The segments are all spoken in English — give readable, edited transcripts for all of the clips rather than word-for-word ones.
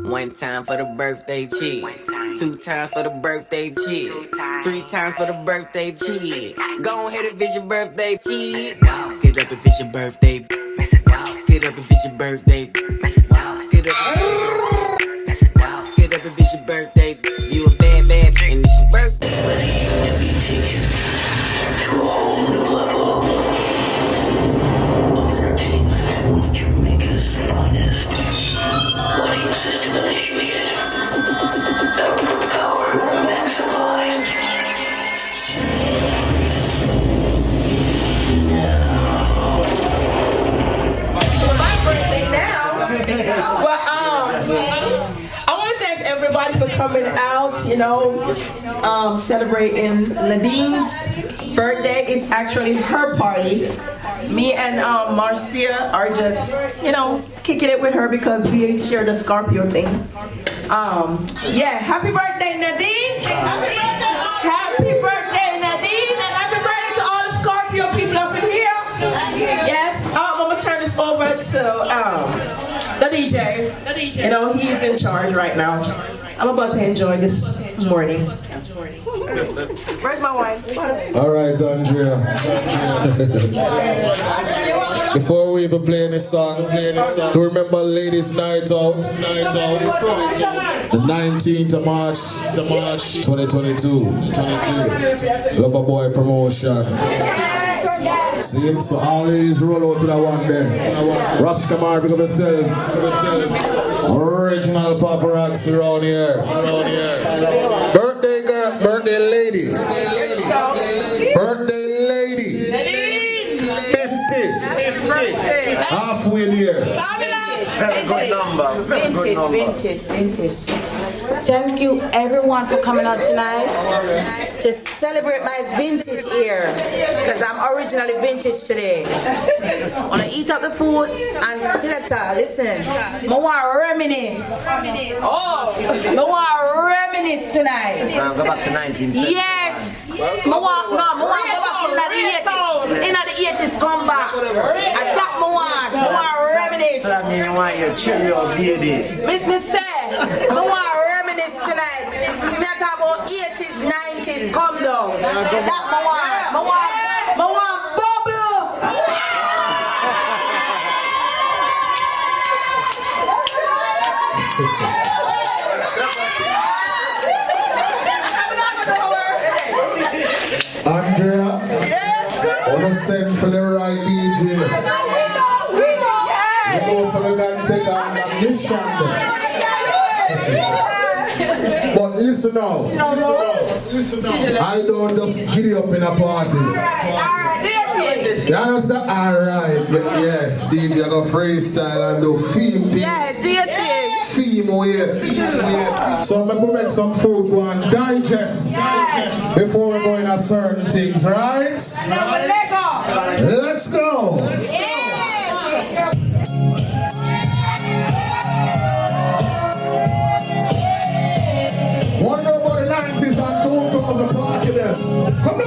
One time for the birthday chick. 2 times for the birthday chick. 3 times for the birthday chick. Go ahead and visit your birthday chick. Get up if it's your birthday. Get up if it's your birthday. Get up. Get up if it's your birthday. You a bad bitch and it's your birthday. Ready to be taken to a whole new level of entertainment with Jamaica's finest. Lighting system initiated. Output power maximized. Now. So my birthday now. Well, I want to thank everybody for coming out, you know, celebrating Nadine's birthday. It's actually her party. Me and Marcia are just, you know, kicking it with her because we share the Scorpio thing. Yeah, happy birthday, Nadine! Happy birthday, Nadine! And happy birthday to all the Scorpio people up in here. Yes, I'm gonna turn this over to the DJ. You know, he's in charge right now. I'm about to enjoy this morning. Where's my wine? All right, Andrea. Before we even play this song, do you remember Ladies' Night Out? The 19th of March, 2022. Loverboy promotion. See, so all these roll out to that one there. Rush Kamar, pick up yourself. Original paparazzi around here. Birthday girl, birthday lady. Birthday lady. 50. Halfway there. Very good number. Vintage. Thank you everyone for coming out tonight to celebrate my vintage year, because I'm originally vintage today. I want to eat up the food and selector, listen, I want to reminisce. I want to reminisce tonight. Go back to 19th century. Yes. I want to go back to the 80s. In the 80s, come back. I stop I want to reminisce. So that means you want your cheerio baby. Me say, I want to reminisce tonight. Me talk about 80s, 90s, come down. That I want bubble. Andrea, I want to send for the right DJ. You know, so we can take on a mission. But listen now. I don't just giddy up in a party. You understand? Alright, but yes, DJ, I go freestyle and do theme thing. Theme way. So I'm going to make some food go and digest before we go into certain things, right? Let's go. One over the 90s and 2000 party there. Come on.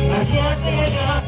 I can't say it now.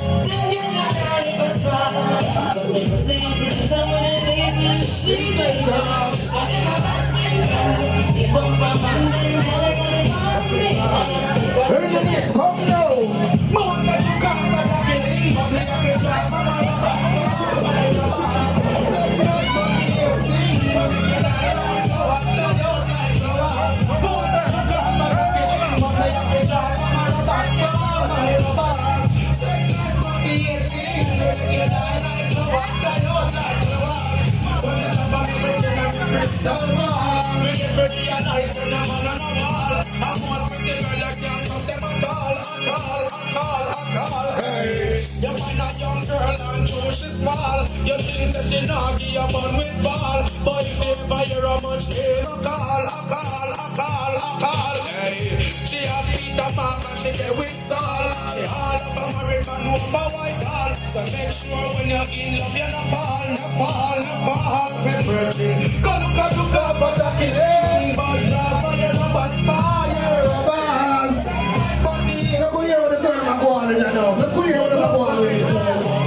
You find a young girl and true she small. You think that she not give a man with ball, but if you ever hear how much name a call. Hey, she a Peter Mark and she get with Saul. She all of a married man who a white all. So make sure when you're in love you not fall. Virgin, go look up at the killing, but drop on your numbers fire.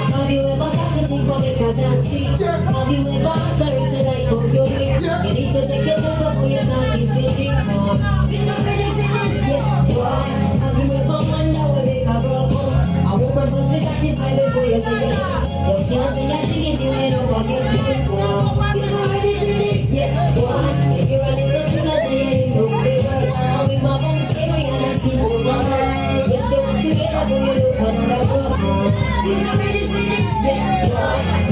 Have you ever thought to think of it as a cheat? Have you ever asked the rich like how you live? You need to take yourself before you start kissing more. You know ready for this yet? Why? Have you ever wondered where they come from? A woman must be satisfied before you say it. You can't say I think if you ain't up on your feet. You know ready for this yet? Why? If you're a little too lazy, you ain't no favor. I'll be my home scary and I sleep over. Get your together for you look another quarter. You know ready for this yet?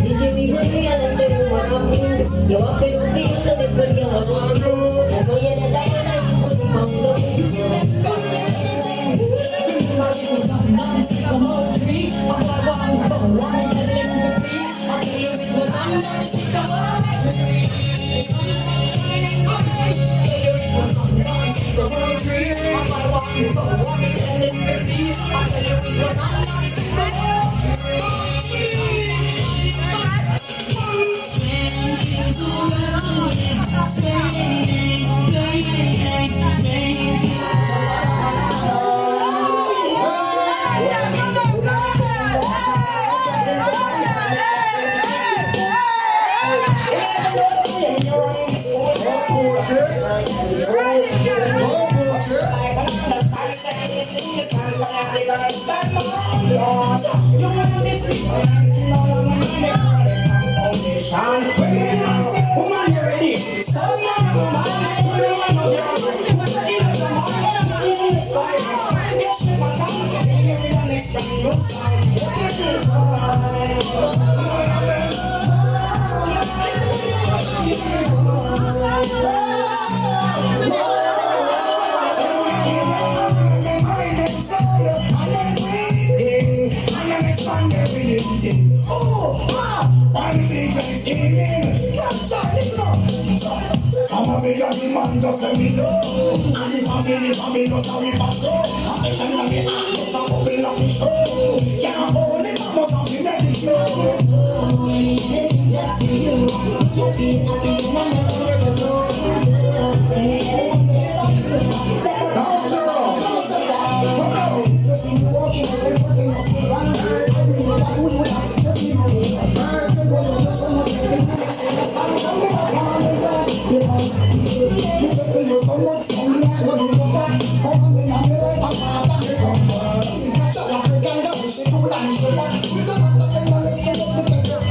Did you even realize that you were happy? You are fed up with the bed but you're a one. That's why you're the diamond that you put in my love. I'm all free. I'm like one phone. I'm tell them for free. I tell you it was under the sycamore tree. The sun is shining bright. Tell you it was under the sycamore tree. I'm like one phone. I'm tell them for free. I tell you it was under the sycamore tree. Just let me know. And if I'm no sorry for sure. Affection in me hand, just a bubble of the show. Can't hold it, I must have to let it show. Anything just for you. You feel happy and I never know. Just see you walking and walking as we run. I really like we will have just see my way. Just so much you can make sense. I'm coming up on the side. You check for your son, what's on the line when you go back. Come in and you're like, I'm not here come first. Shall I pretend that we should do like she like. We don't have to tell them, let's get up with the girl.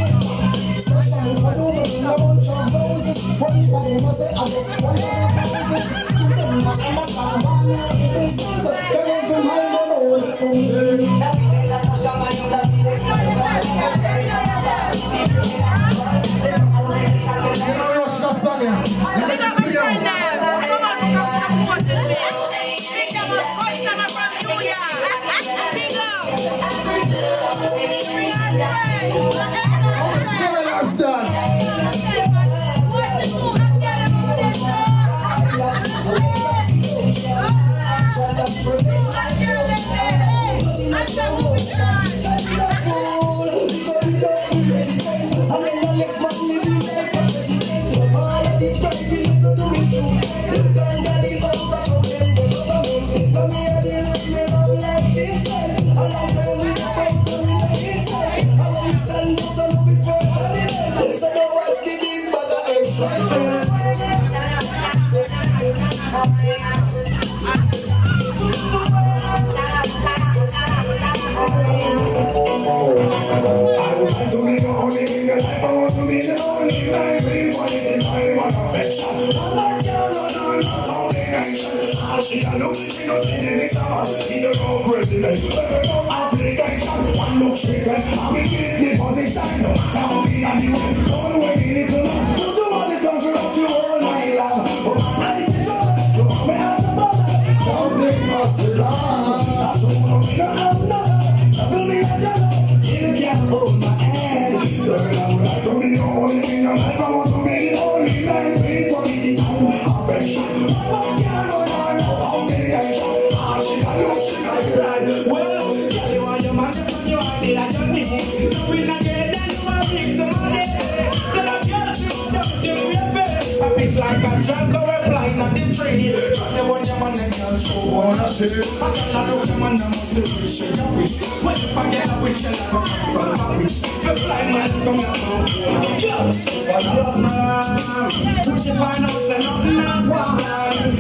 Especially for you, in a bunch of roses. What if I must say, I just want to have roses. You don't know, I must have one. This is a girl to my own. So we say, everything that's a shot, I know that. like to be the only in your life. I want to be the only man. Real quality time and affection. I'm not your combination. How she a look, she don't see the next one. See the road president. No application. One look she can. I'm in the position. No matter how big and you win. All the way in it to love. You do all this stuff for you all night long. But my eyes is on. You want me out of bother. Something must be wrong. That's what I'm not. Still can't hold my hand. Girl, I would like to be the only in your life. I want to be the only man. Bring quality and affection. I can't hold on, no combination. She got look, she got pride. Well, tell you what, your man is on your heart, I just need it. No, we not get that, you want to make some money. Then I got you, don't you be a bit. I pitch like a drunk or a flying at the tree. Try to want your man and girl, show on a shit. I can't look your man, I must do it, shake your wish. Well, if I get a wish, I'll come from my wish. The blind man's come out. But I lost my arm. She find out say nothing not one.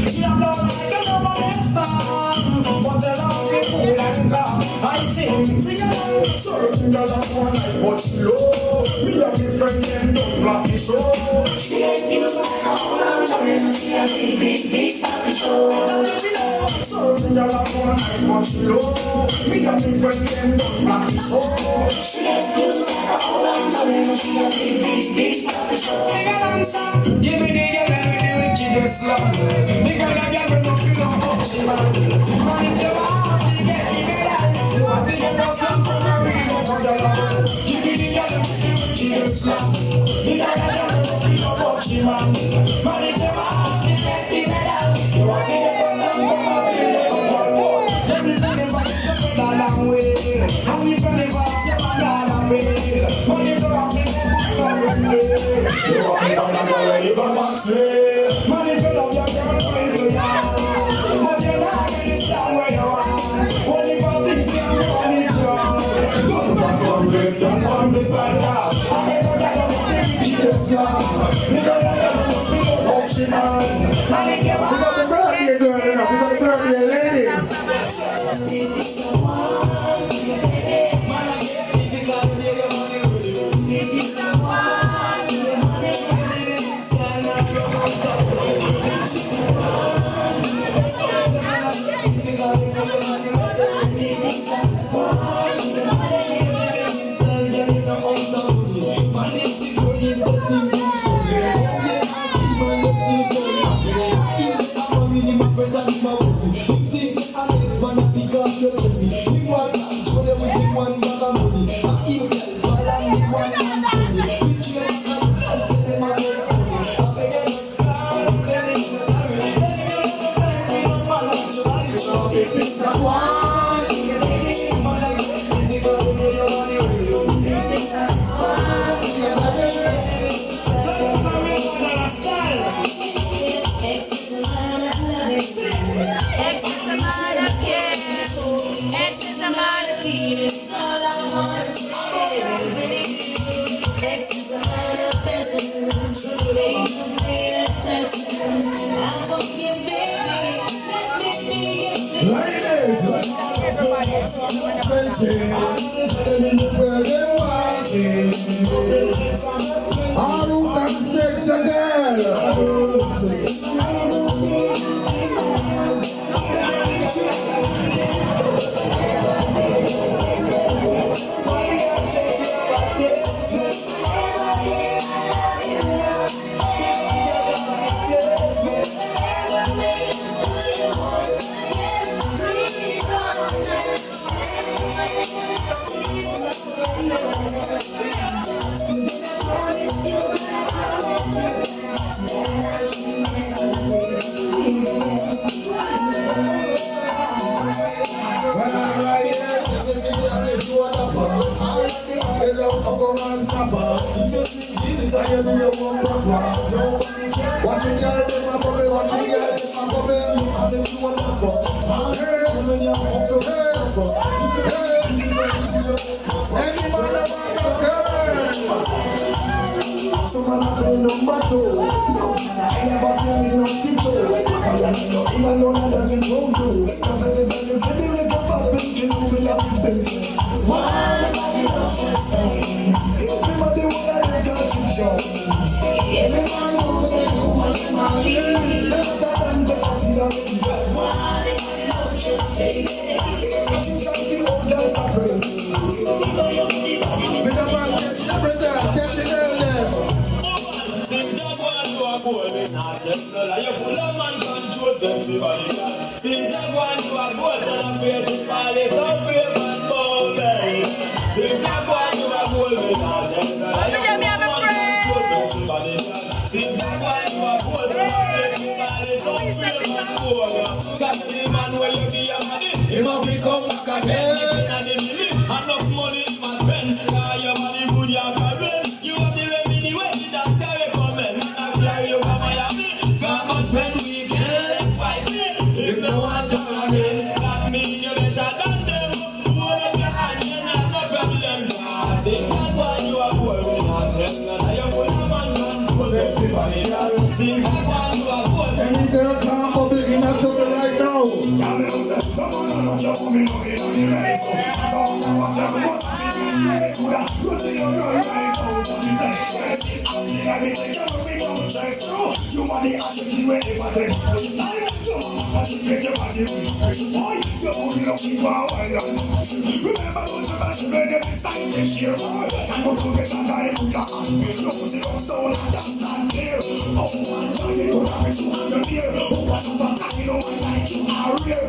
She have no like a number star. But I love me cool and calm. I sing along. Certain girl have one nice but slow. Me and my friend them don't flap the show. She has you like a whole lot of men. She a big flap the show. Certain girl have one nice but slow. Me and my friend them don't flap the show. She has you like a whole lot of men. She a big flap the show. Give me the girl and we do it to the slum. The kind of girl we don't feel no option. Man, if you want to get in it out, you want to get a slum from a real mother. Give me the girl and we do it to the slum. The kind of girl we don't feel no option. Man, if you want to get in it out, you want to get a slum from a real mother. Everything about it is a long way. And we can live off your man all the way. But if you want to get you want me on and already for Maxwell. Man, if you love your girl, going to you. But you're not going to stand where you are. Only for things you want is wrong. Don't back on this, don't want this like that. I never got a money, you just love. You don't have to feel option. Man, if you want. We got the birthday girl enough, we got the birthday ladies. All who can sex a girl. Watching girl with my bubble, watching girl with my bubble. And if you want to fuck, any man that want a girl. So man I play number two. I never see no picture. I don't know that I don't do. Cause everybody say the little puppet, you know we have to face it. Why everybody knows just stay. not just no lie. You full of man control, sexy body, girl. Things are going to a boat and I'm here to fall. It's all brave and bold, baby. Things are going to a boat, we not just no lie. You full of man control, sexy body, girl. Things are going to a boat and I'm here to fall. It's all brave and bold, girl. Cause the man where you be a money, he must be come back again. Living on the limit, enough money he must spend. Cause your money good, you can rent. You have the remedy when the doctor recommend. I carry you from Miami, come and spend weekend. If no one's again, that means you're better than them. Hold up your hand, you're not no problem. That's why you are poor, we're not them. Now you're full of man, sexy body, girl. That's why you are poor. Any girl can't public in a trouble right now. You want the action wherever they concentrate your body with boy, you're only looking for a while. Remember, don't you guys read the sign this year, boy. And don't forget that I put the hand with nose in the stone and that's not clear. Oh, one time you don't have it to under here. Oh, whatever, I know my life you are real.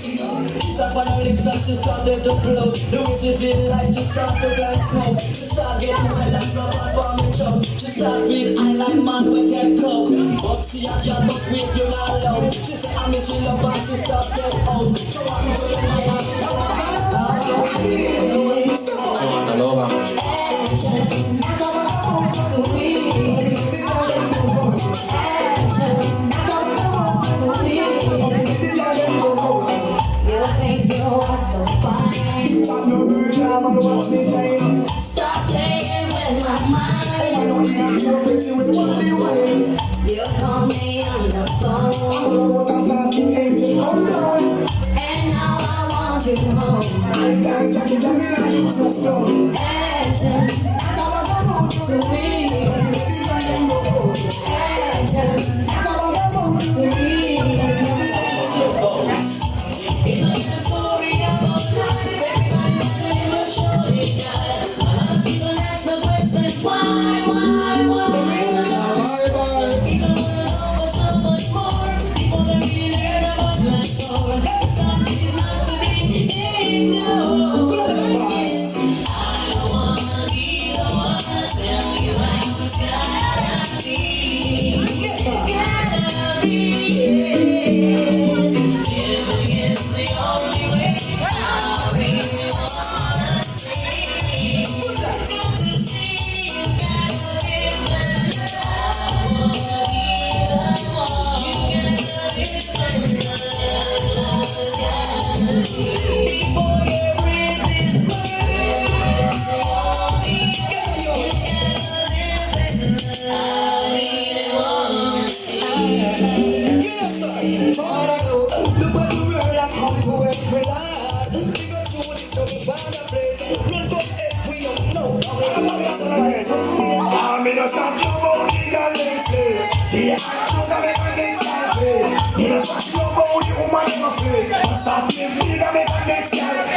It's up on her lips and she started to flow. The way she feel like she started to smoke. She start getting high like rubber from the choke. She start feel high like man with get coke. But see a girl but wait you not low. She say I miss she love and she start get out. So I can tell you my God she start get out. I want a lover. Action, come on, so we. Action, come on, so we. You think you are so fine. Stop playing with my mind. You call me on the phone. And now I want you home. Action, sweet. Action, sweet.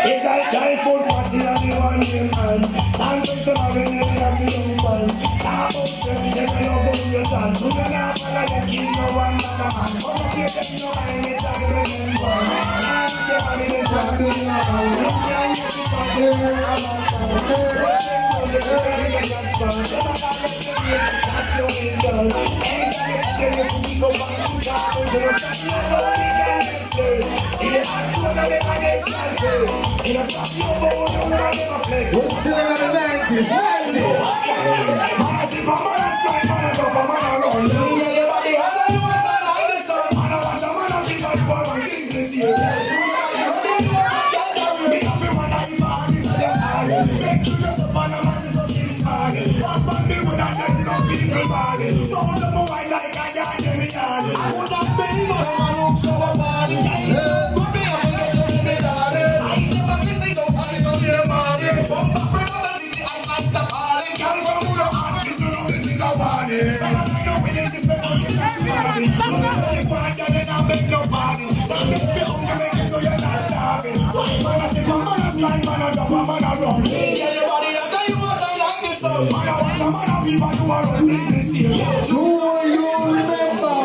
It's like joyful party and the one in hand. And first of all, when you're in the young man, I'm out there, you know, go to your dance. So you're not gonna let you know one man. Come up here, you know, I'm a tag in the one. I'm telling you, I'm doing it now. I'm telling you, I'm doing it now. We're still in the 90s, 90s. Do you remember?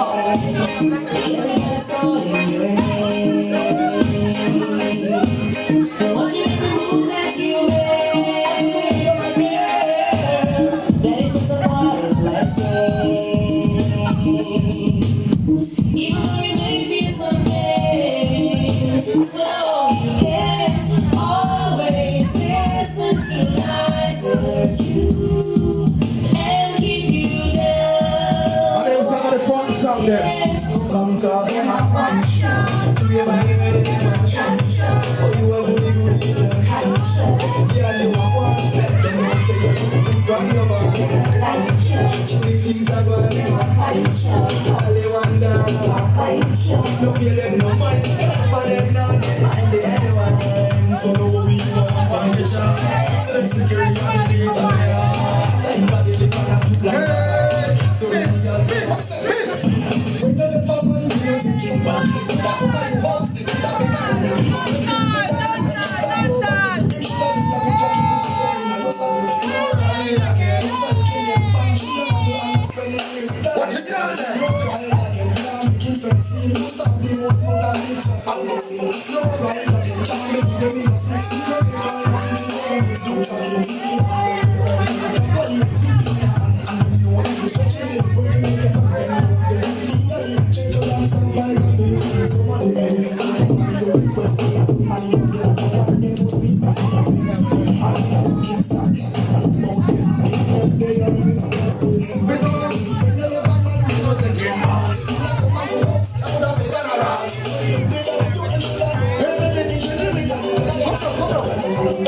from them. Come to them a function. To your body ready to function. Oh, you a goody goody in the function. Girl, you a one. Let them know say you're coming from your body. The things are going to fight you. All they want to fight you. No pay them no money. For them now, they mind the anyone. So no we want on the job. So security on the lead on the yard. So you got the lick on the black. So it's your mix. When you live up on the music, back up on your house, that be kind of What you got there?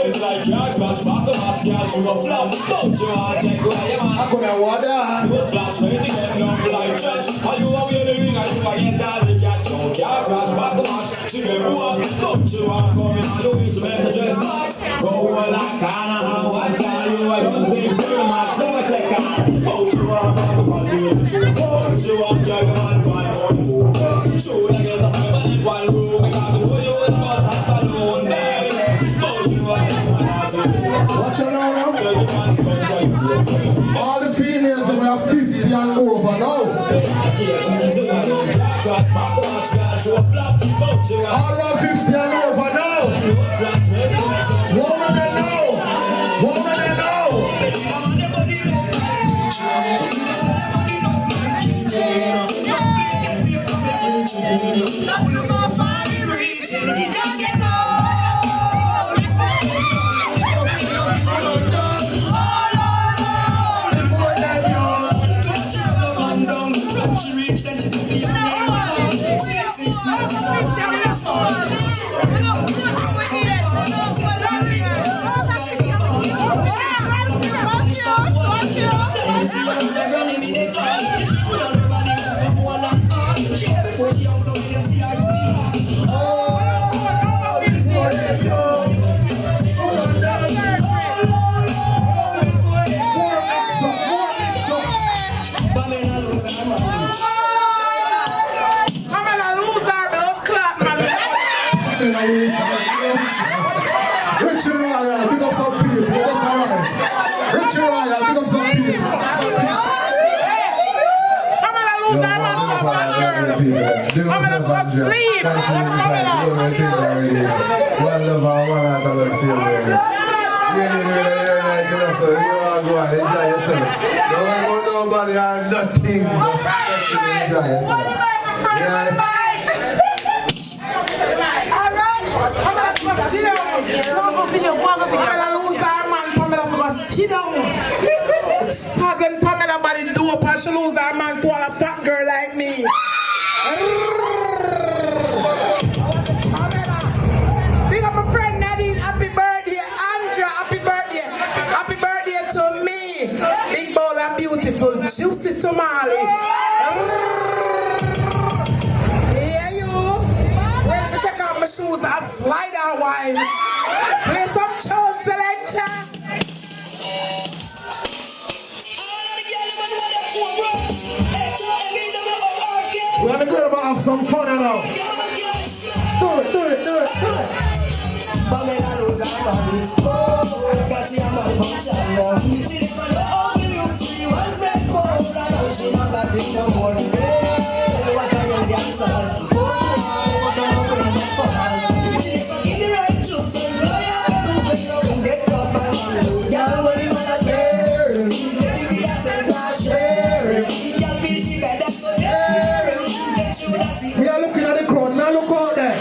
It's like yard crash, bottom ass, girl, she a flop. Don't you want to take away your man? I couldn't water. You a flash, ready to get no like church. Are you a wear the ring and you a get all the cash? So yard crash, bottom ass, she get what? Don't you want to come in and you need to make a dress like? Go on like Kana and watch girl, you a young thing for your man, so I take her. Don't you want to come and see it? Don't you want to drive a man by one move? Show you get a permanent one room, because the way you was about to have alone, baby. Watch it now, now. All the females that are 50 and over now. All are 50 and over now. Woman they know. Woman they Richie Royal, big up some people. That's alright. Richie Royal, big up some people. I'm gonna lose our man to a bad girl. I'm gonna go sleep. One love and one heart, I love same way. You ain't even here like you know, so you all go and enjoy yourself. Don't worry about nobody or nothing. Just enjoy yourself. Yeah. Sit down. When Pamela body do up and she lose her man to a fat girl like me. Pamela, big up my friend Nadine, happy birthday. Andrea, happy birthday. Happy birthday to me. Big bowl and beautiful, juicy tamale. Yeah, you. Ready to take off my shoes and slide and wine. Play some chord selector. We're gonna go about have some fun now. Do it, do it, do it, do it. Pamela knows her body. Oh, cause she a malfunction now. She never know how to use she was meant for. And now she not got it no more. Hey, what a young dancer. Oh, what a no friend that fall. She never give the right truth. So loyal and ruthless. So don't get caught by one lose. Girl, when you wanna care, let me be a self not share. Girl, feel she better so dare. We are looking at the crowd, now look out there.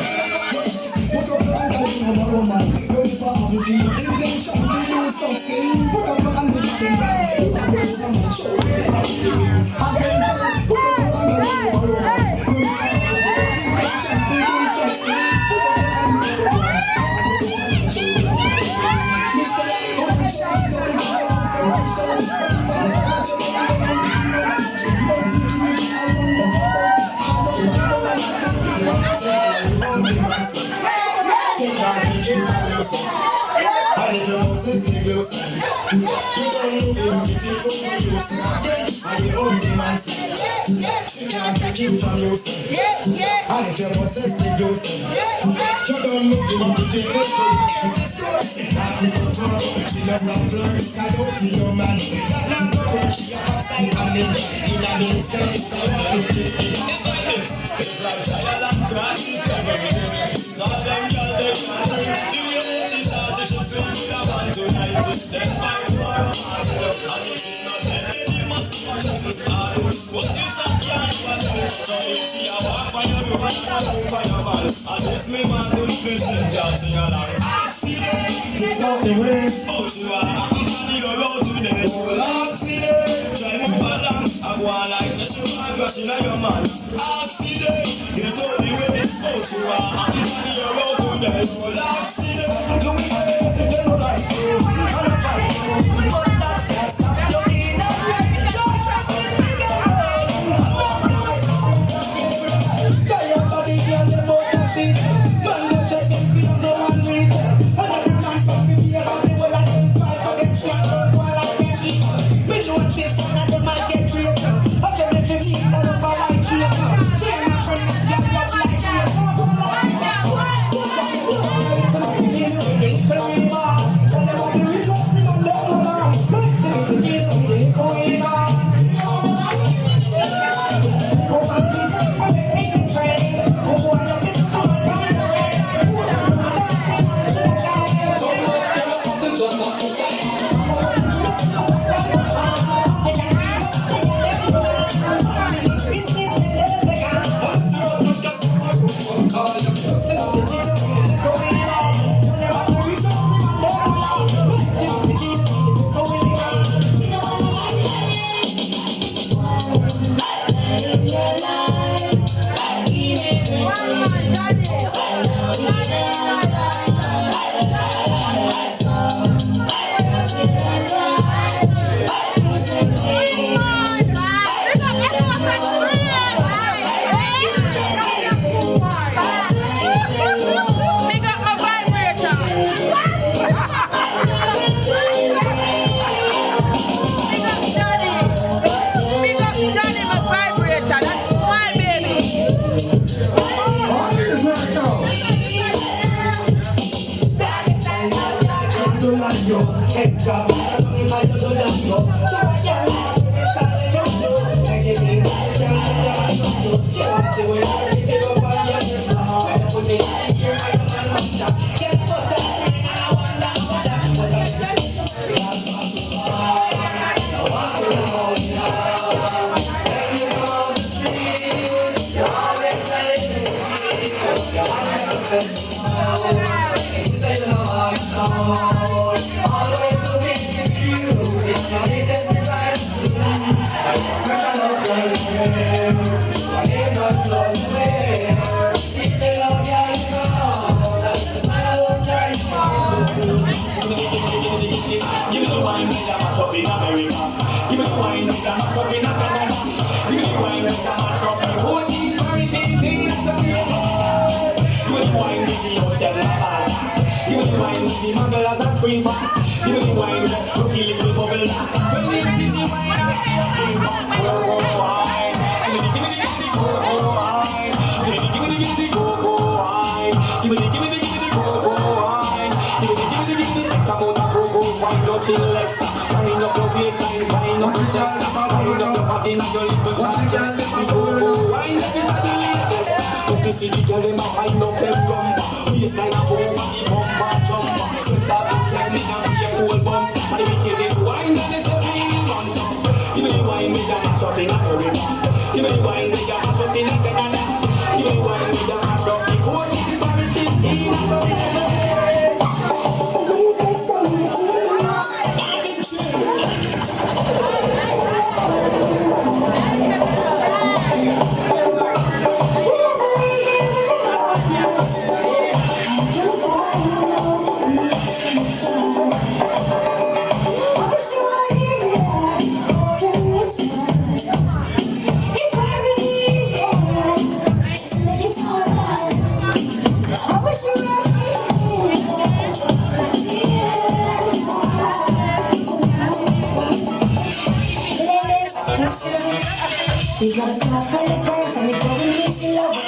We got a car for the girls and we going missing love. We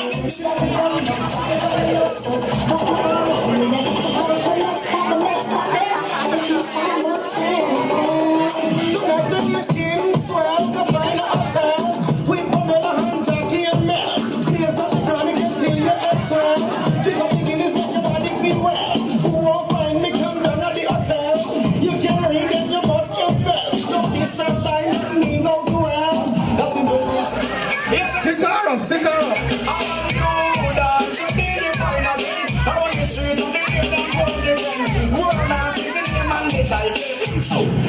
never talk about the next part, the next part, and this time will change. Tonight the next game is swell to find a hotel. We put in a hand, Jackie and Mel. Clear some the chronic until your head swell. She got the Guinness, but your body feel well. Who won't find me, come down at the hotel. You can read it, you must just spell. Don't be stop sign, let me go to hell. That's in the Stick her up, stick her up.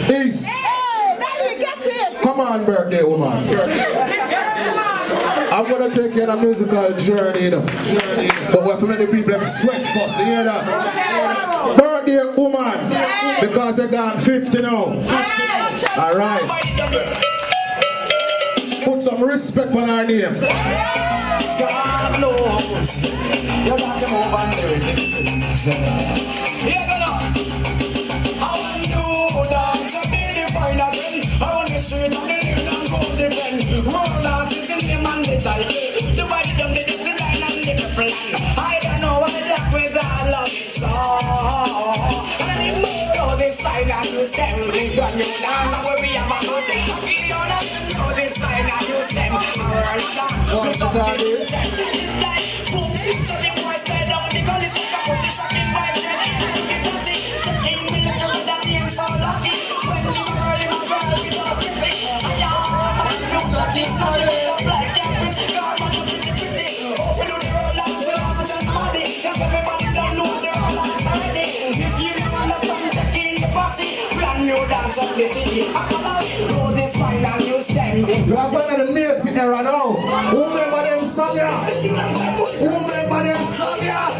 Peace. Come on, birthday woman. I'm gonna take you on a musical journey, you know. But we have to make the people them sweat first, you hear that? Birthday woman, because they gone 50 now. Alright. Put some respect on her name. God knows you got to move on there. Here go. I want you dance to be the final friend. I want the street of the living and go defend. Roll dance is in the man the title. The body done the design and the plan. I don't know why that was all of it so. And I didn't know this side and you stem. When you dance where we have a good day. I feel you know this side and you stem. What you got this? So the boy stay down, the girl is like a pussy shocking by Jenny. The king will look at that being so lucky. When you are early, my girl, we don't get it. Look like this, how you look like Captain. God, man, you pretty pretty. Open to the road, like we're all just money. Cause everybody don't know they're all already. If you don't understand the king, the posse, brand new dance of the city. Know this fine and you stand. You are going to the native era now. Who remember them song ya? Who remember them song ya?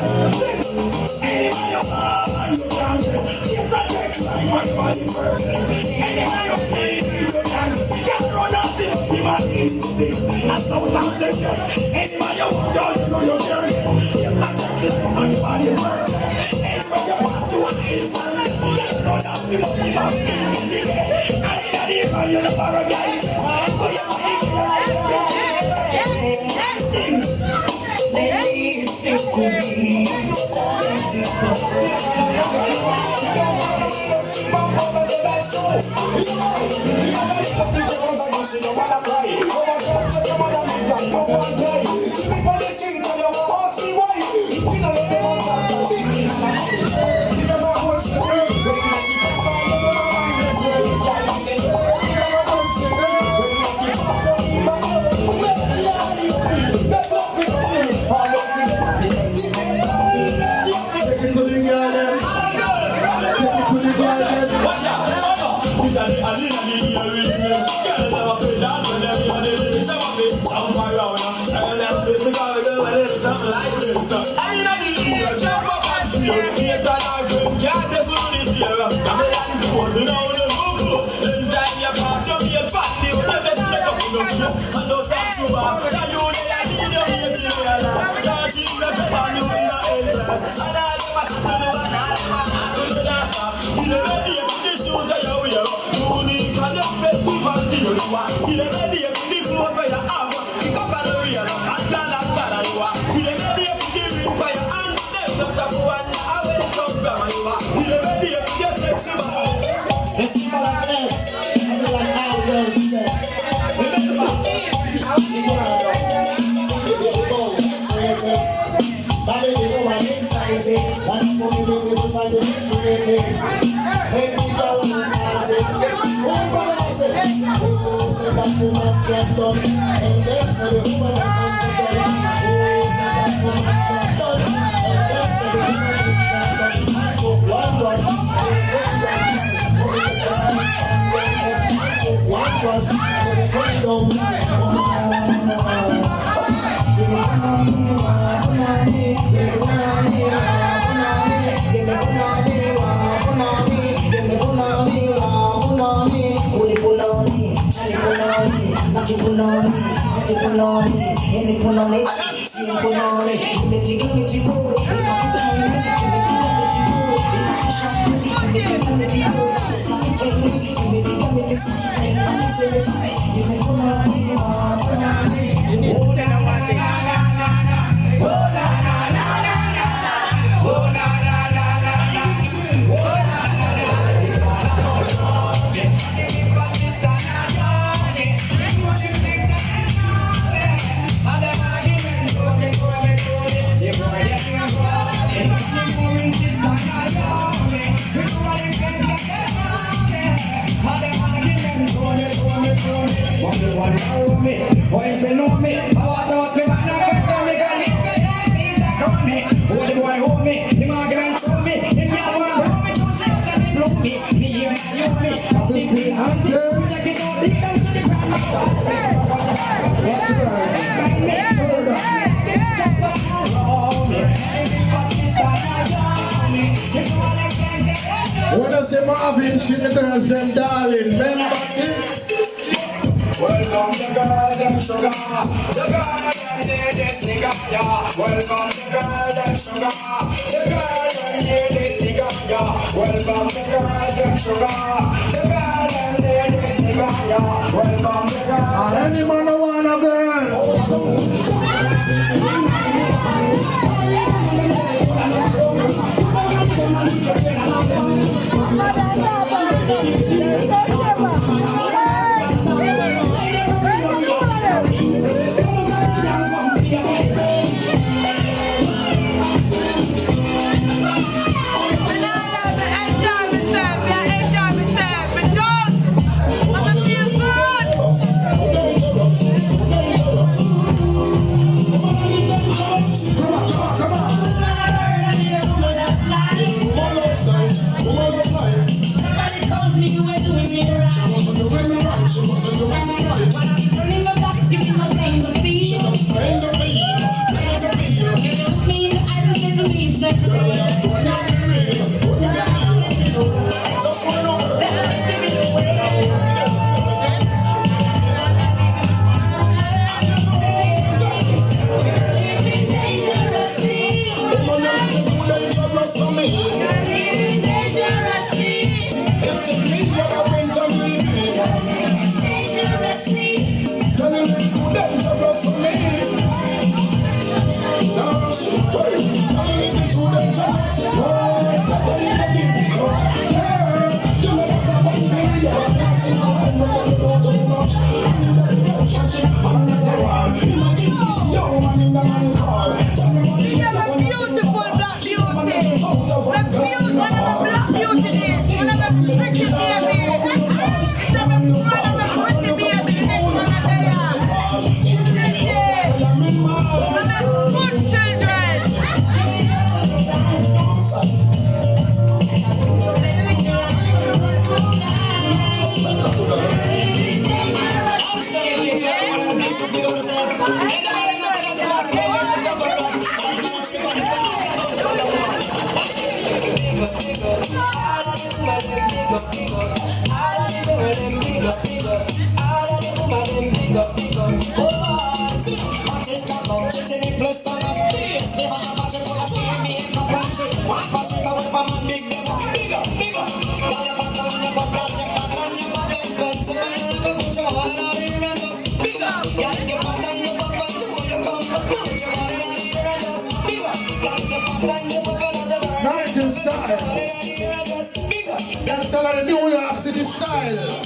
You can one know me. When you know me, I want to ask me, but not get to me, cause if me ain't see that on me. Oh, the boy hold me, him argument throw me, him yell one blow me, two checks and he blow me. Me here, now you me, I'm thinking, check it out, lead them to the ground. Watch it out. When I say Marvin, she the girls them darling, remember this? Welcome the girls and sugar, the girls and ladies nigga, yeah. Welcome the girls and sugar, the girls and ladies nigga, yeah. Welcome the girls and sugar, the girls and ladies nigga, yeah. Welcome the girls. Any man who want a girl? That's all of the New York City style.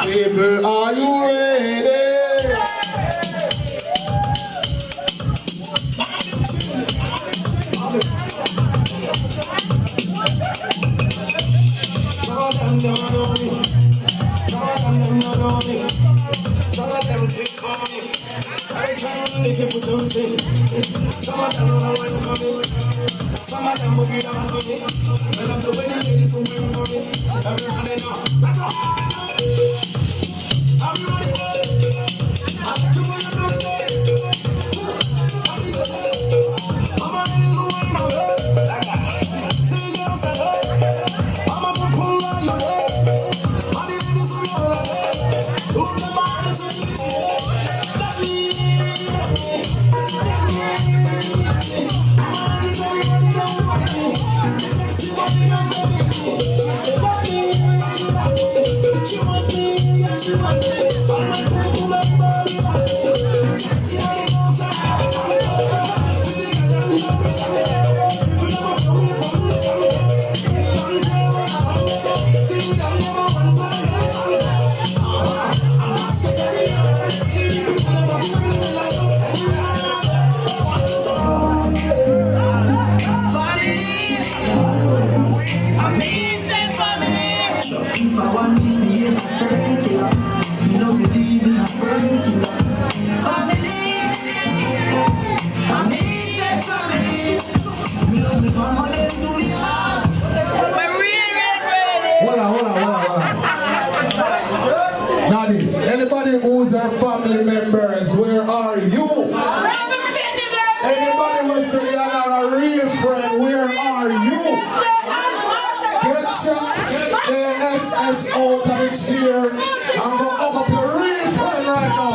People, are you ready? Some of them will be down for me. When I'm the way the ladies will win for me. Everybody know. Are you ready? I like to when you do it. I need to say, I'm a ready to win my way. Like that. See you girls that way. I'm a pull on your way. I need ladies who know that way. Who's the man that's in it? Let me. Nadine, anybody who's our family members, where are you? Anybody who say you're not a real friend, where are you? Get your ASS out of the chair and go hug up your real friend right now.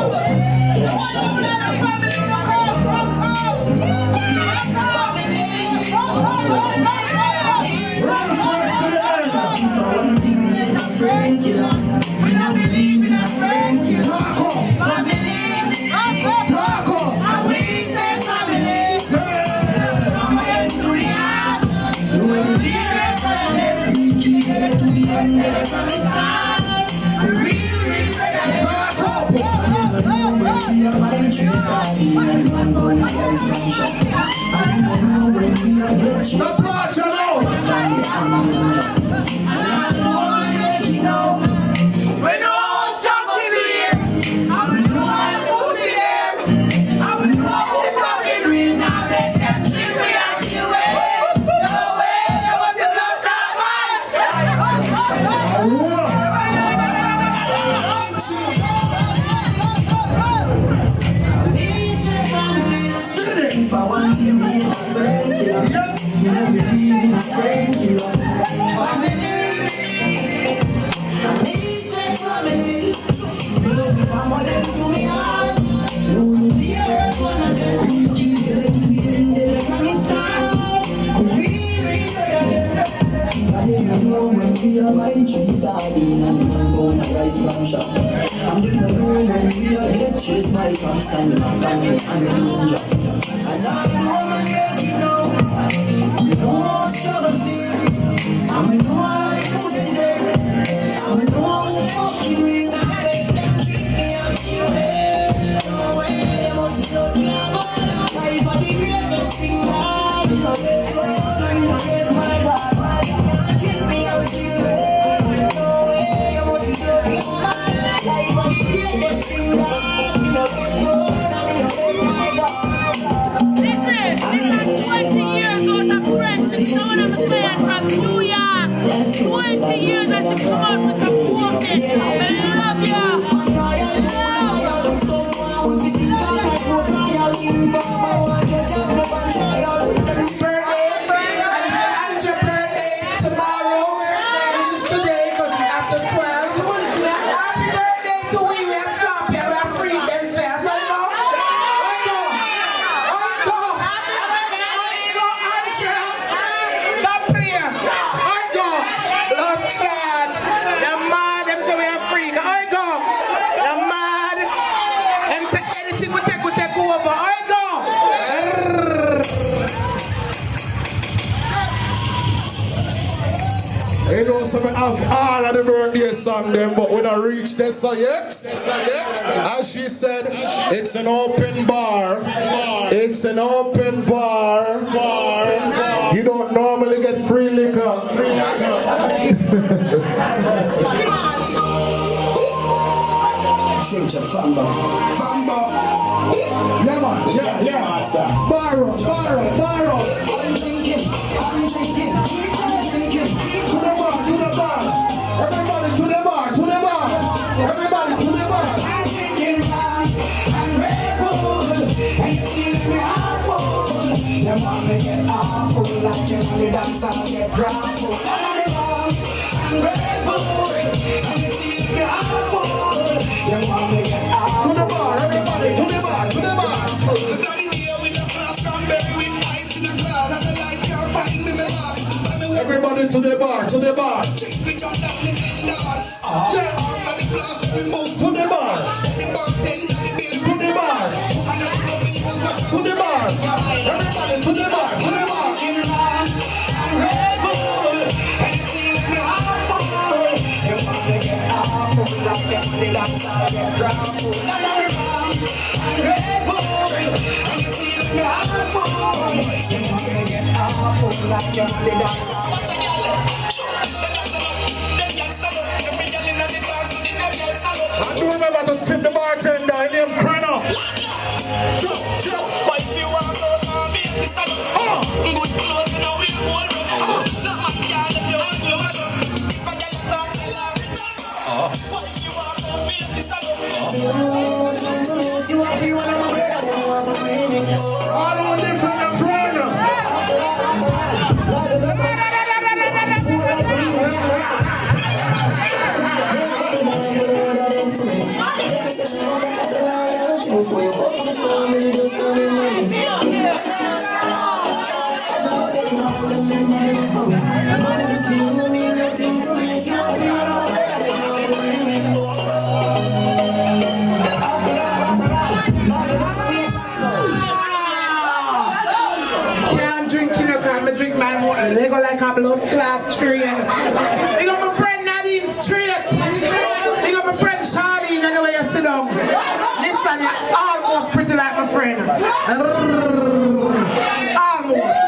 have all of the birthday song them, but we don't reach this so yet. As she said, it's an open bar. It's an open bar. You don't normally get free liquor. Future Fambo. Yeah, man. Yeah. Borrow. I'm drinking. To the bar. Everybody to the bar. I'm drinking rum and Red Bull, and you see me half full. Them want me get half full like them on the dance and get drunk full. I'm on the rum and Red Bull, and you see me half full. Them want me get half full. To the bar, everybody, to the bar. Start the day with a flask cranberry with ice in a glass. And the light can't find me, my last. Everybody to the bar. We jump down the windows. Yeah, all of the glass we move. To the bar. The bartender, the bill. To the bar. And the people watch. To the bar. Everybody to the bar. Red Bull, and you see me half full. You want to get half full like them on the dance and get drunk full. I'm on the rum and Red Bull, and you see me half full. You want to get half full like them on the dance. What's a girl? And do remember to tip the bartender in name Crano. But if you want to go to me, this time, good clothes in a wheel bowl. Not my girl if you want to mash up. If a girl talk, tell her to talk. But if you want to me, this time, All on different friend. Can't drink, you know, cause I drink my water. They go like a blood clot train. Big up my friend Nadine straight. Big up my friend Charlie, you know where you sit down. Listen, you're almost pretty like my friend. Almost.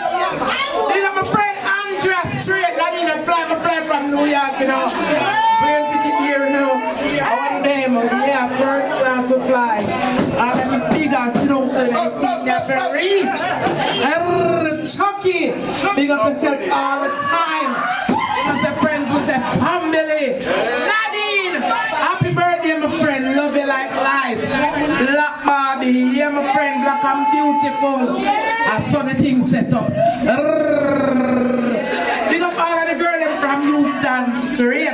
Big up my friend Andrea straight. Nadine, I fly from New York, you know. Plane ticket here, you know. I want them, yeah, first class will fly. And then the big ass, you know, so they see me at the reach. Chucky, big up yourself all the time. You must have friends with their family. Nadine, happy birthday, my friend. Love you like life. Black Barbie, yeah, my friend. Black and beautiful. I saw the thing set up. Big up all of the girls from Houston straight.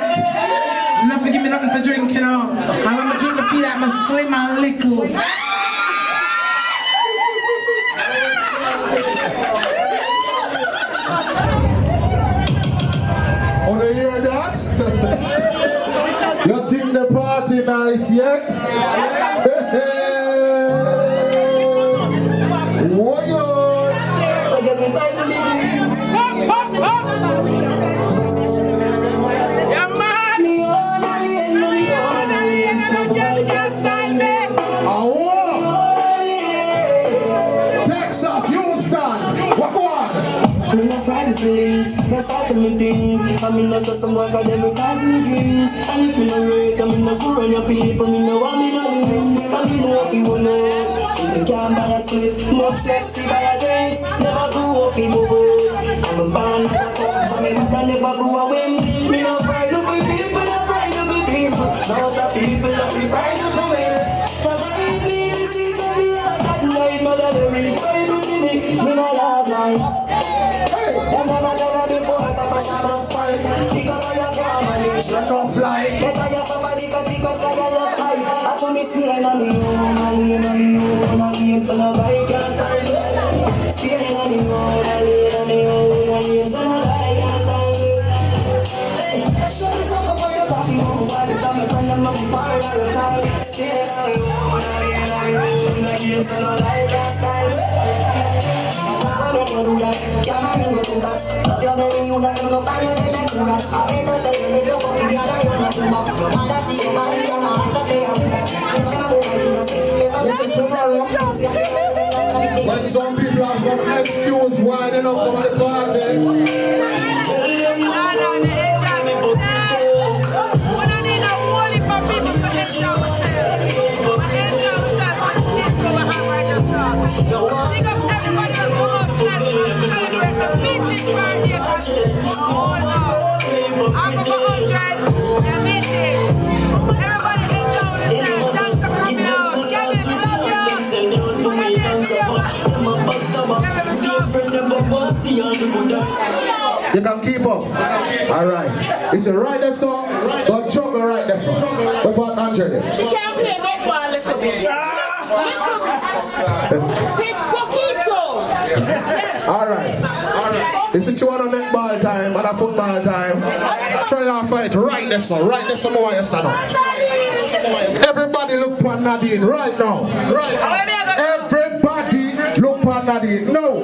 Not to give me nothing for drinking, you know. And when I drink, I feel like I'm slim and little. Want to hear that? You think the party nice yet? Why Texas, Houston, what one? I'm in a Friday feelings, that's all to me thing. I'm in a just some work out every time me dreams. And if me no rate, I'm in a for run your people. Me no want me no links. And me know if you will know. You can't buy a spliff, much less see buy a drinks. Never grew up in bubble. I'm a band of a fuck, so me mother never grew a win. Me no friend of people, no friend of people. Now the people that we friend of the way. Cause I ain't been in the street of me all that night. Mother they really cry to me no love lights. Them never tell her before, stop a shadow spike. Pick up all your camera, you should not fly. Better you suffer the consequence of your love high. I told me still on me own, on me own, on me so no guy can stand it. Still on me own, on me own, so no guy can stand it. Hey, shut the fuck up on your coffee, move while you come in front of my bar all the time. Still on me own, on me so no guy can stand it. Can't do that, can't do that. Love your belly, you not gonna find your dead like Listen, tomorrow, when some people have some excuse why they don't come to the party. You can keep up. Alright. It's a right that song, but jump and write that song. What about Andrew there? She can't play netball a little bit. Alright. It's a two on netball time and a football time. Try to fight. Write that song. Write that song. You stand up. Everybody look for Nadine right now. Right now. Everybody look for Nadine. No.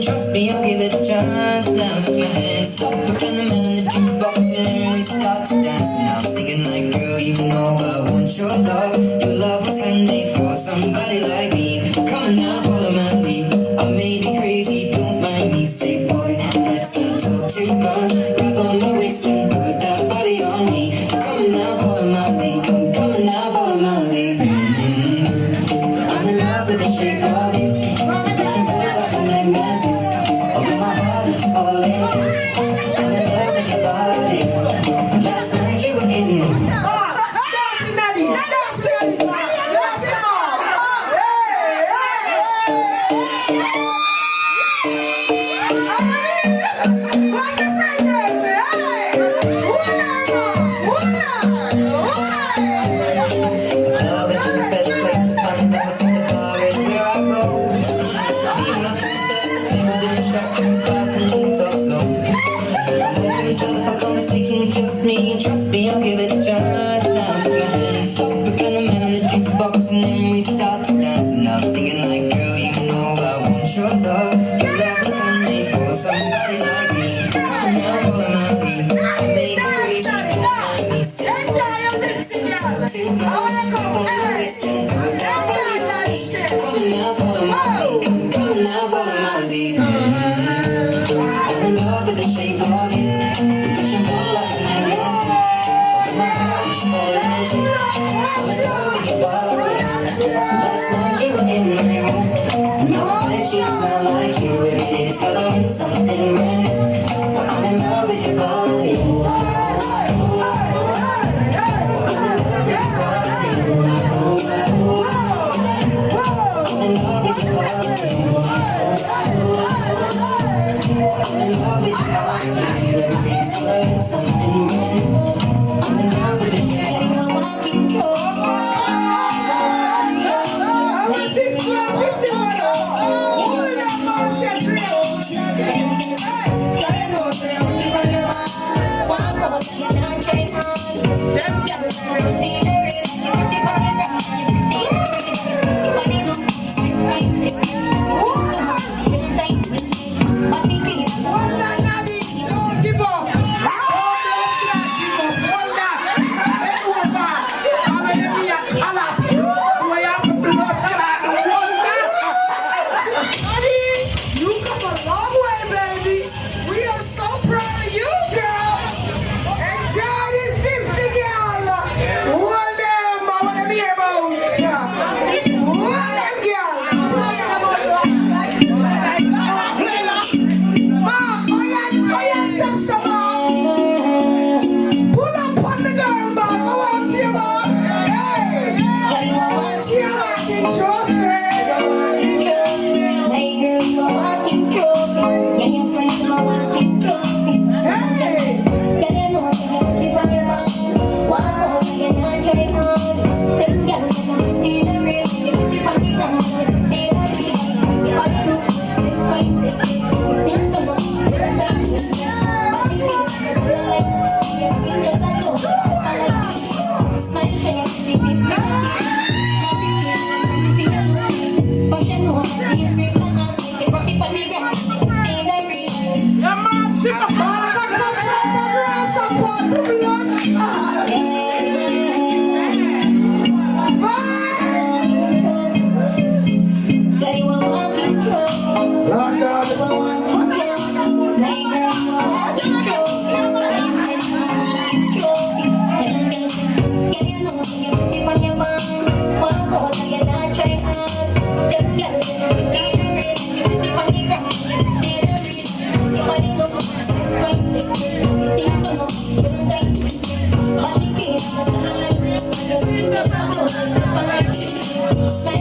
Trust me, I'll give it a chance. Down to my hands, stop putting the man in the jukebox, and then we start to dance. And I'm singing like, girl, you know I want your love. Your love was handmade for somebody like me. Come on now, follow my lead. I may be crazy, don't mind me. Say, boy, let's not talk too much. Grab on my waist and put that body on me. Come on now, follow my lead. Come on now, follow my lead. I'm in love with the shape of you. Trust me, I'll give it a chance. Down to my hands, stop putting the man on the jukebox, and then we start to dance. And I'm singing like, girl, you know I want your love. Your love was handmade for somebody like me. Come on now, follow my lead. I make it crazy, don't mind me. Say, let's not talk too much. Grab on my waist and put that body on me. Come on now, follow my lead. Come on now, follow my lead. I'm in love with the shape of you. Push and pull like a magnet. Last night you were in my room. Now I bet you smell like you. Every day's got something brand new. I'm in love with your body. I'm in love with your body. I'm in love with your body. Every day's got something brand new. I'm in love with your body.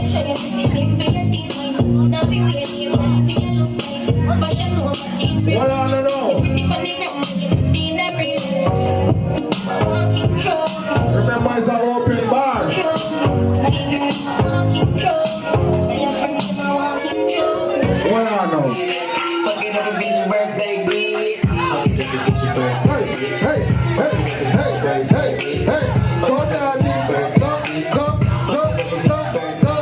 show you everything, be a design. Now we wear your run for your look like. Fashion over jeans, we're pretty funny, you're pretty in every day. Walking trophy. Remember, it's an open bar. Like girl, walking trophy. Tell your friends I'm a walking trophy. What I know? Fuck it up if it's your birthday, bitch. Fuck it up if it's your birthday. Hey, hey, hey, hey, hey, hey. Go down, go, go, go, go, go, go, go.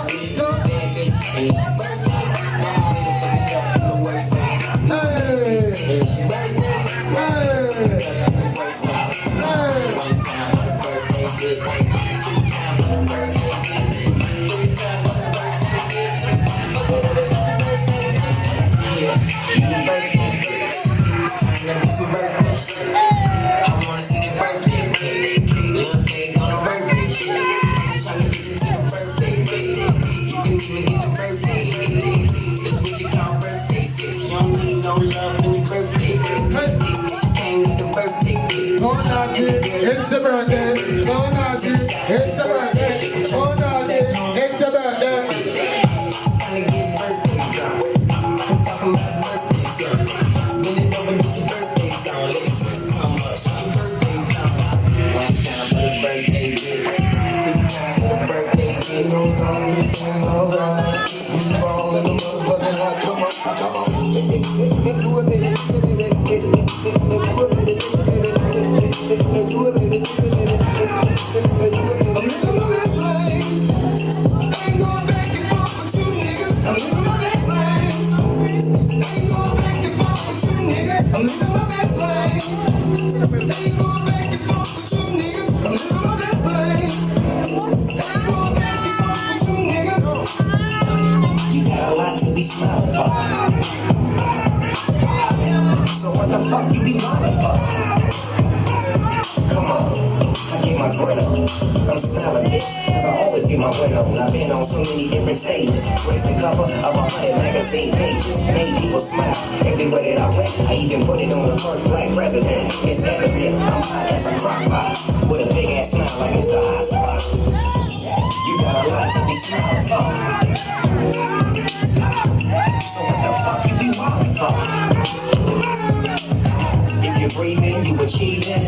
Hey. It's a birthday, so naughty. It's a birthday, so naughty. It's a birthday. I'm talking about birthday song. When it over, it's your birthday song. Let it just come up. It's your birthday song. One time for the birthday bitch. Two times for the birthday bitch. So what the fuck you be lying for? Come on, I get my grin on. I'm smiling, bitch, cause I always get my win on. I've been on so many different stages. Graced the cover of 100 magazine pages. Made people smile everywhere that I went. I even put it on the first black president. It's evident I'm hot as a crock pot. With a big ass smile like Mr. Hot Spot. You got a lot to be smiling for. So what the fuck you be wildin' for? If you're breathing, you achieving.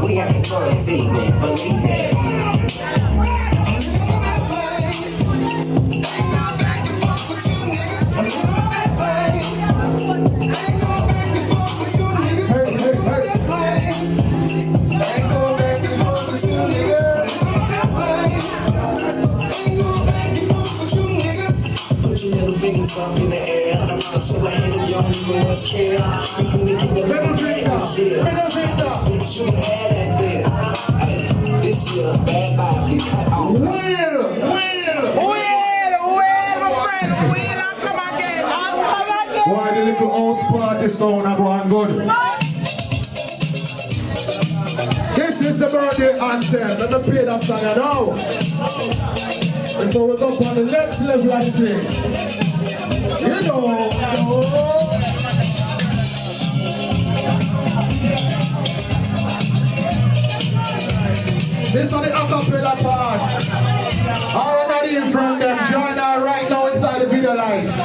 We having fun this evening, believe it. Fingers up in the air. I'm not so ahead of y'all, even much care. You finna get the middle finger. Bitch, you can have that there. Hey, this year, bad vibes, we cut off. Will, my friend, Will, I'll come again. Why the little house party sound I go on good? This is the birthday anthem. Let me play that song now. Before we go on the next level of the thing. You know. This is the acapella part. Our Nadine from them join her right now inside the video lights.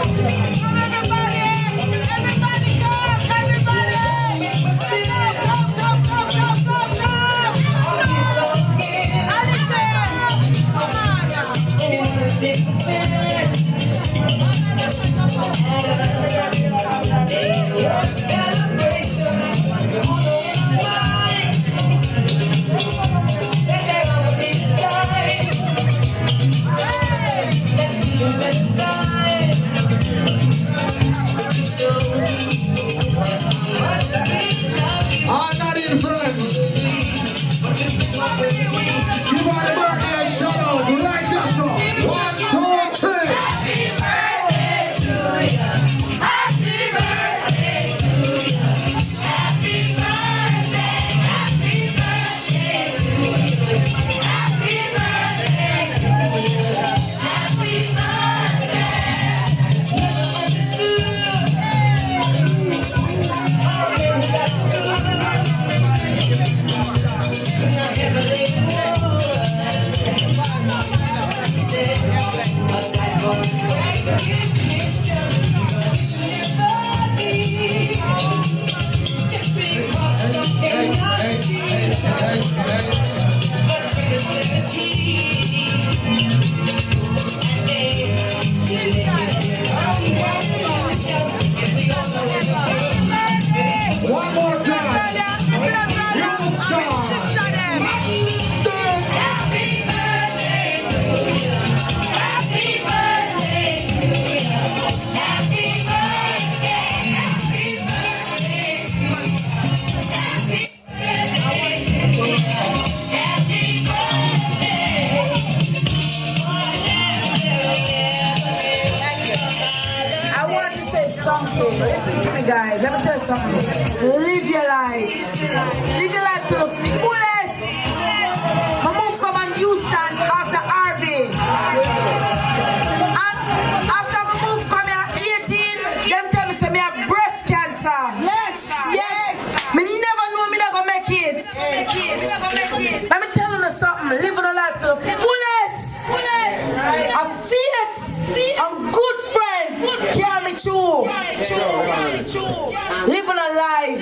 Give her the birthday shout out, right just now. 1, 2, 3. Listen to me, guys. Let me tell you something. Live your life. Live your life to the fullest. My mom come on Houston after Harvey. And after my mom come here at 18, them tell me say me have breast cancer. Yes. Me never know me not gonna make it. Let me tell you something. Living a life to the fullest. A faith. A good friend. Carry me through. Living a life.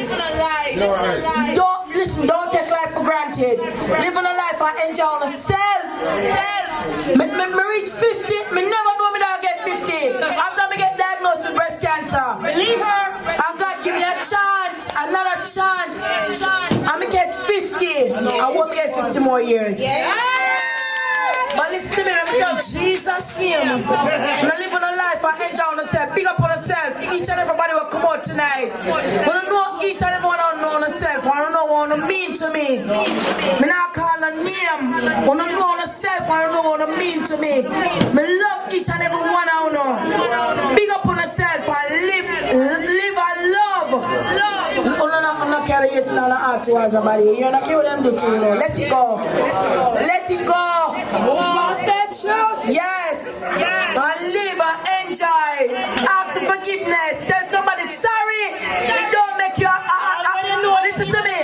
Don't listen. Don't take life for granted. Living a life I enjoy myself. Me reach 50. Me never know me that I get 50. After me get diagnosed with breast cancer. Believe her. And God give me a chance. Another chance. And me get 50. I want me get 50 more years. But listen to me, let me tell Jesus' name. I'm living a life I enjoy myself. Big up on yourself. Each and everybody will come out tonight. When I know each and everyone I know myself, I don't know what I mean to me. Me not call a name. When I know myself, I don't know what I mean to me. Me love each and every one I know. Big up on yourself and live and love. I'm not carrying it now towards somebody. You're not carrying them to you know. Let it go. Let it go. Lost that shout? Yes. And live and enjoy. Ask for forgiveness. Tell somebody sorry. It don't make you listen to me.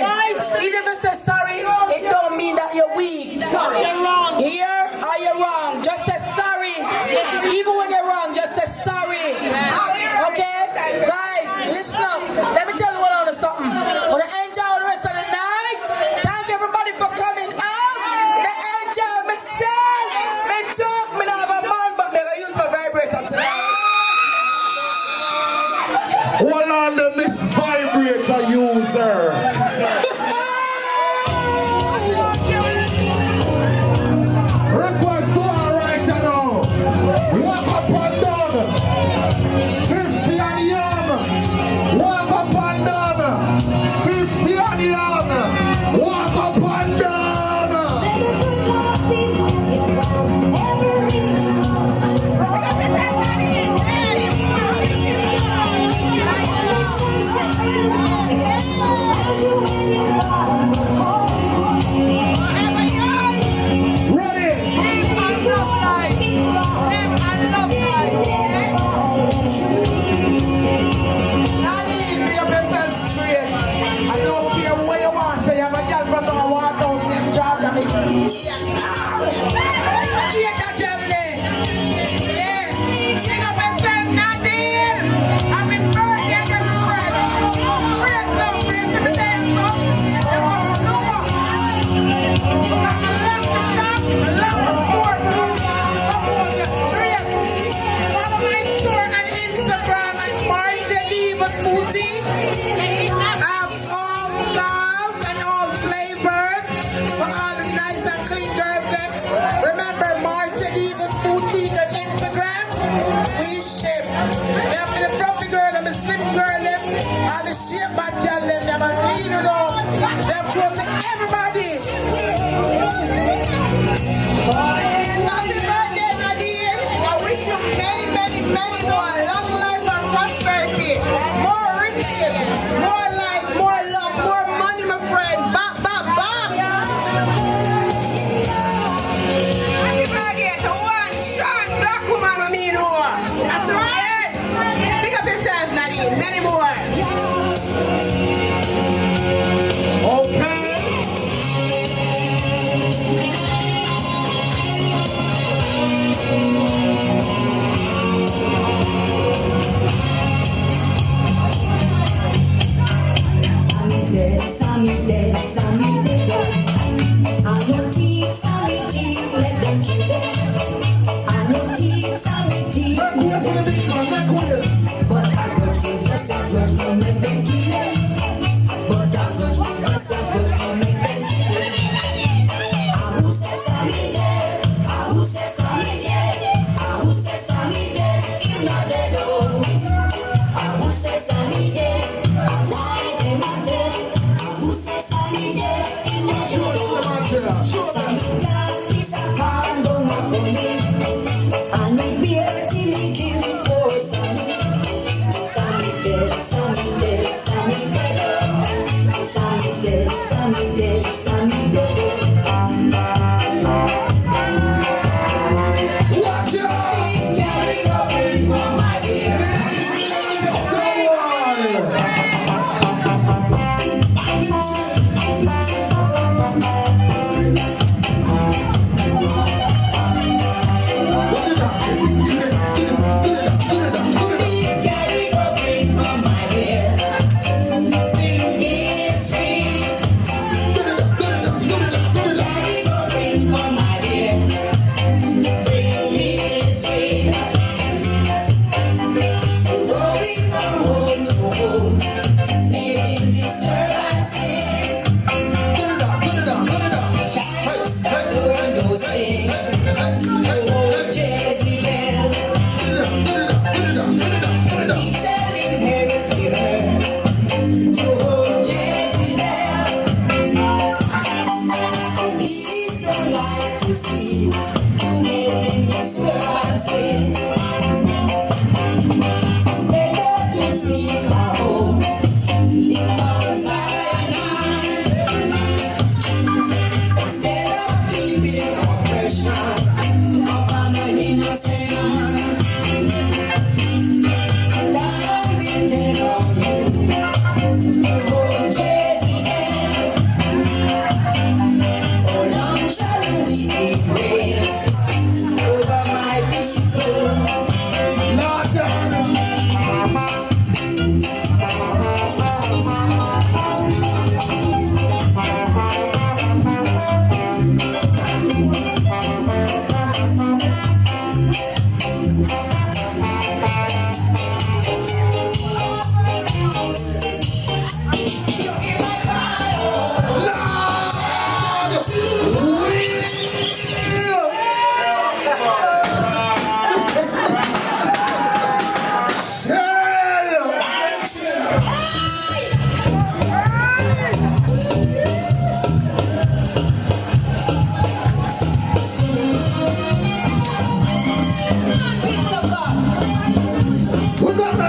Even if you say sorry, it don't mean that you're weak. You're wrong. Here or you're wrong. Just say sorry. Even when you're wrong, just say sorry. Okay? Guys, listen up. Let me tell you what I want to something. I want to enjoy the rest of the night. Thank everybody for coming out. I enjoy myself. Me joke, me not have a man, but me gonna use my vibrator tonight. Hold on the Miss Vibrator user. Request to her right now. Walk up and down. 50 and young. Walk up and down. 50 and young. Walk up and down. Nadine, be up yourself straight. I don't care where you want. Say you have a girl from the water, them charge of me. Big up yourself, Nadine. Happy birthday, my friend. Straight love, please, if you dance up. You must know. I love the shop. I love the store. Support you straight. Follow my store on Instagram at Marceliva's Boutique. I have all styles and all flavors for all the nice and clean girls there. Remember Marceliva's Boutique on Instagram. We ship. We have the fluffy girl and the slim girl left. And the shape bad girl left. They have a lean it all. They have close to everybody. Happy birthday, Nadine. I wish you many, many, many more long life and prosperity. More riches, more life, more love, more money, my friend. Bam, bam, bam. Happy birthday to one strong black woman, I mean, that's right. Yes. Pick up yourself, Nadine. Many more. Okay. And we beer till it kills for Sammy. Sammy dead.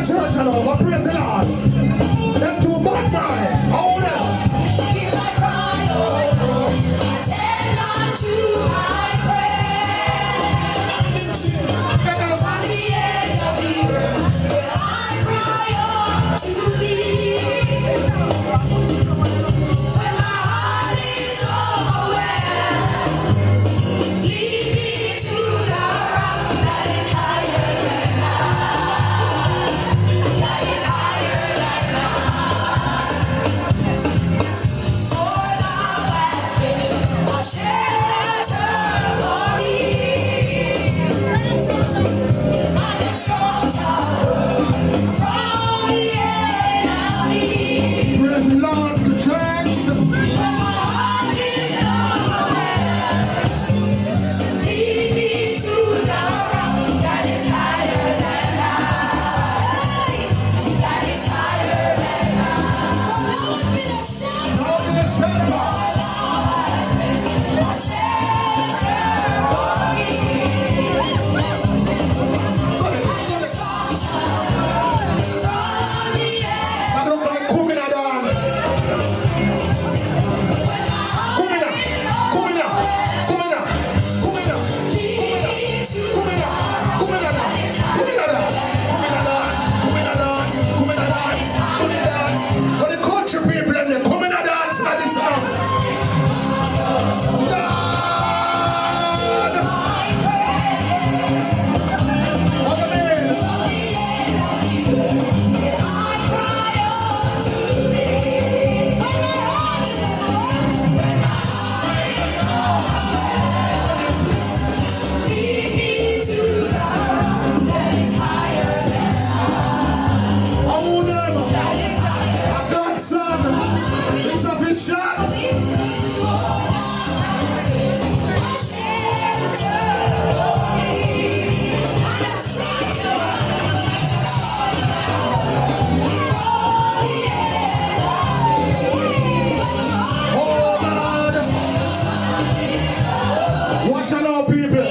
Church and over, praise the Lord. Them two bad man, hold up. Hear my cry, oh, attend unto my prayer. On the edge of the earth, will I cry unto thee? When my heart is overwhelmed, lead me to the rock that is higher than that is higher than for thou hast been a shelter for me, and a strong tower from the enemy. Praise the Lord, the church. When my heart is overwhelmed, lead me to the rock that is higher than that is higher than for thou hast been a shelter. Lord in the shelter. A shelter for me, and a strong tower from the enemy. I don't like coming and dance. When my heart is overwhelmed, Come in, lead me to the rock come in and dance. Come in and dance. Come in and dance. Come in and dance. Come in and dance. Come in and dance. For the country people and them, come in and dance at this song. God. What a man. I want them. I got some. It's a fish shot. Oh, God. Watch out now, people.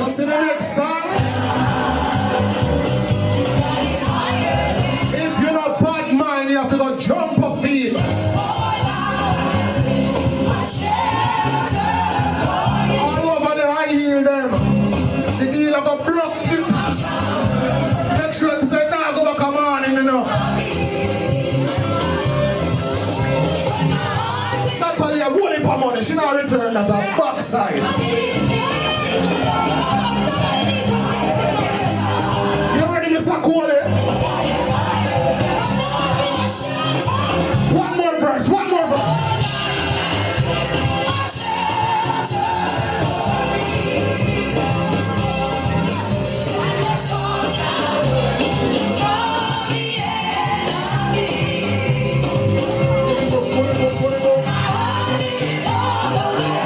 You see the next song? If you're not bad mind, you have to go jump up feet. All over the high heel them. The heel of a block feet. Make sure to say, nah, go back a morning, you know. Natalie, a whole heap of money. She not return that a backside. You heard him, Mr. Cole? One more verse, one more verse. My heart is overwhelmed.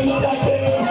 you got there.